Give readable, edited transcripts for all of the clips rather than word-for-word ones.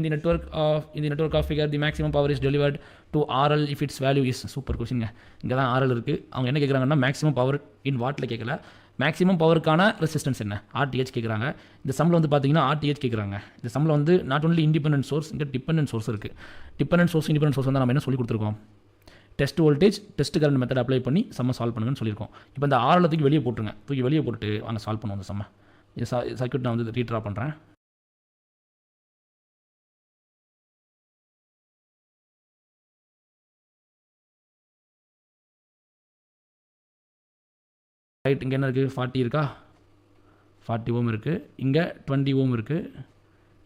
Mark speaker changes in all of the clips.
Speaker 1: in the network of figure the maximum power is delivered to RL if its value is super கொஸ்டின்ங்க. இங்கே தான் RL இருக்குது. அவங்க என்ன கேட்குறாங்கன்னா மேக்ஸிமம் பவர் இன் வாட்டில் கேட்கல, மேக்ஸிமம் பவருக்கான ரெசிஸ்டன்ஸ் என்ன RTH கேட்குறாங்க. இந்த சம்மில் வந்து பார்த்தீங்கன்னா RTH கேட்குறாங்க. இந்த சம்மில் வந்து நாட் ஒன்லி இண்டிபெண்டன்ட் சோர்ஸ், இங்கே டிபெண்டன்ட் சோர்ஸ் இருக்குது. டிபெண்டன்ட் சோர்ஸ் இண்டிபெண்டன்ட் சோர்ஸ் வந்து நம்ம என்ன சொல்லி கொடுத்துருக்கோம், test voltage test current method apply பண்ணி சம்மை சால்வ் பண்ணுங்கன்னு சொல்லியிருக்கோம். இப்போ இந்த RL தூக்கி வெளியே போட்டுருங்க, தூக்கி வெளியே போட்டு வாங்க சால்வ் பண்ணுவோம் அந்த சம்மை. இது சர்க்யூட் நான் வந்து ரீட்ரா பண்ணுறேன். ரைட், இங்கே என்ன இருக்குது 40 இருக்கா, 40 ஓம் இருக்குது, இங்கே 20 ஓம் இருக்குது.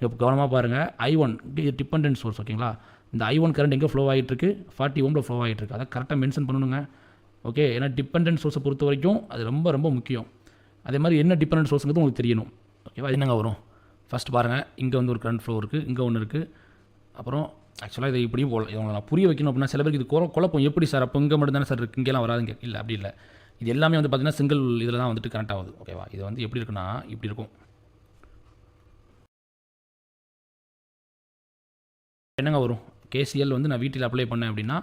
Speaker 1: இப்போ கவனமாக பாருங்கள், I1 இது டிபெண்டன்ட் சோர்ஸ் ஓகேங்களா. இந்த I1 கரண்ட் எங்கே ஃப்ளோ ஆகிட்டுருக்கு, 40 ஓமில் ஃப்ளோ ஆகிட்டுருக்கு. அதை கரெக்டாக மென்ஷன் பண்ணணுங்க. ஓகே, ஏன்னா டிபெண்டன்ட் சோர்ஸை பொறுத்த வரைக்கும் அது ரொம்ப ரொம்ப முக்கியம். அதே மாதிரி என்ன டிபெண்டன்ட் சோர்ஸுங்கிறது உங்களுக்கு தெரியணும். ஓகேவா, என்னங்க வரும் ஃபஸ்ட் பாருங்கள், இங்கே வந்து ஒரு கரண்ட் ஃப்ளோ இருக்குது, இங்கே ஒன்று இருக்குது. அப்புறம் ஆக்சுவலாக இதை இப்படியும் போகல, இவங்களை நான் புரிய வைக்கணும் அப்படின்னா சில பேருக்கு இது குழப்பம். எப்படி சார் அப்போ இங்கே மட்டும் தானே சார் இருக்குது, இங்கேலாம் வராதுங்க. இல்லை, அப்படி இல்லை. இது எல்லாமே வந்து பார்த்திங்கன்னா சிங்கிள் இதில் தான் வந்துட்டு கனெக்ட் ஆகுது. ஓகேவா, இது வந்து எப்படி இருக்குன்னா இப்படி இருக்கும். என்னங்க வரும், கேசிஎல் வந்து நான் வீட்டில் அப்ளை பண்ணேன் அப்படின்னா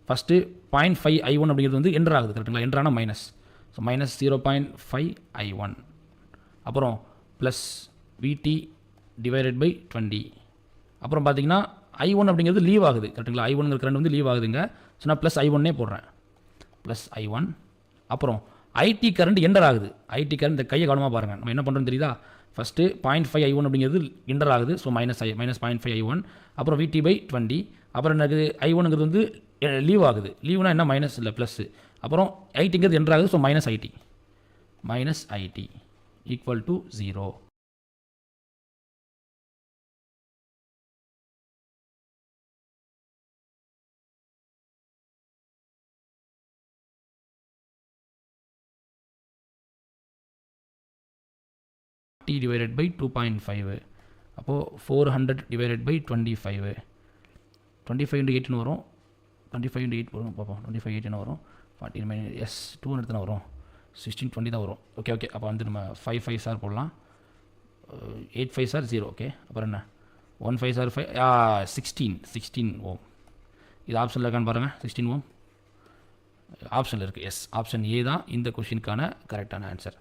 Speaker 1: ஃபஸ்ட்டு 0.5 I1 அப்படிங்கிறது வந்து என்ட்ரு ஆகுது கரெக்டுங்களா. என்ட்ரானா மைனஸ், ஸோ மைனஸ் 0.5 I1. அப்புறம் ப்ளஸ் VT டிவைடட் பை 20. அப்புறம் பார்த்தீங்கன்னா I1 அப்படிங்கிறது லீவ் ஆகுது கரெக்டுங்களா. I1ங்கிற கரண்ட் வந்து லீவ் ஆகுதுங்க. ஸோ நான் ப்ளஸ் I1 போடுறேன், ப்ளஸ் I1. அப்புறம் ஐடி கரண்ட் என்டர் ஆகுது. ஐடி கரண்ட் இந்த கையை கவனமாக பாருங்கள், நம்ம என்ன பண்ணுறோன்னு தெரியுதா. ஃபஸ்ட்டு 0.5 I1 அப்படிங்கிறது என்டர் ஆகுது, ஸோ மைனஸ் 0.5 I1. அப்புறம் VT பை 20. அப்புறம் எனக்கு I1ங்கிறது வந்து லீவ் ஆகுது. லீவ்னா என்ன, மைனஸ் இல்லை ப்ளஸ்ஸு. அப்புறம் ஐடிங்கிறது என்டர் ஆகுது, so minus ID equal to 0. T divided by 2.5. அப்போது 400 divided by 25. 25 into 8 வரும், 25 into 8 வரும் பார்ப்போம். 25 8 வரும், 14 minus எஸ் 200 தானே வரும், 16 20 தான் வரும். ஓகே, அப்போ வந்து நம்ம 5 5 சார் போடலாம், 8 5 சார் 0. ஓகே, அப்புறம் என்ன 1 5 சார் 5 16 ஓம். இது ஆப்ஷனில் இருக்கான்னு பாருங்கள், 16 ஓம் ஆப்ஷனில் இருக்குது. எஸ், ஆப்ஷன் ஏ தான் இந்த கொஷினுக்கான கரெக்டான ஆன்சர்.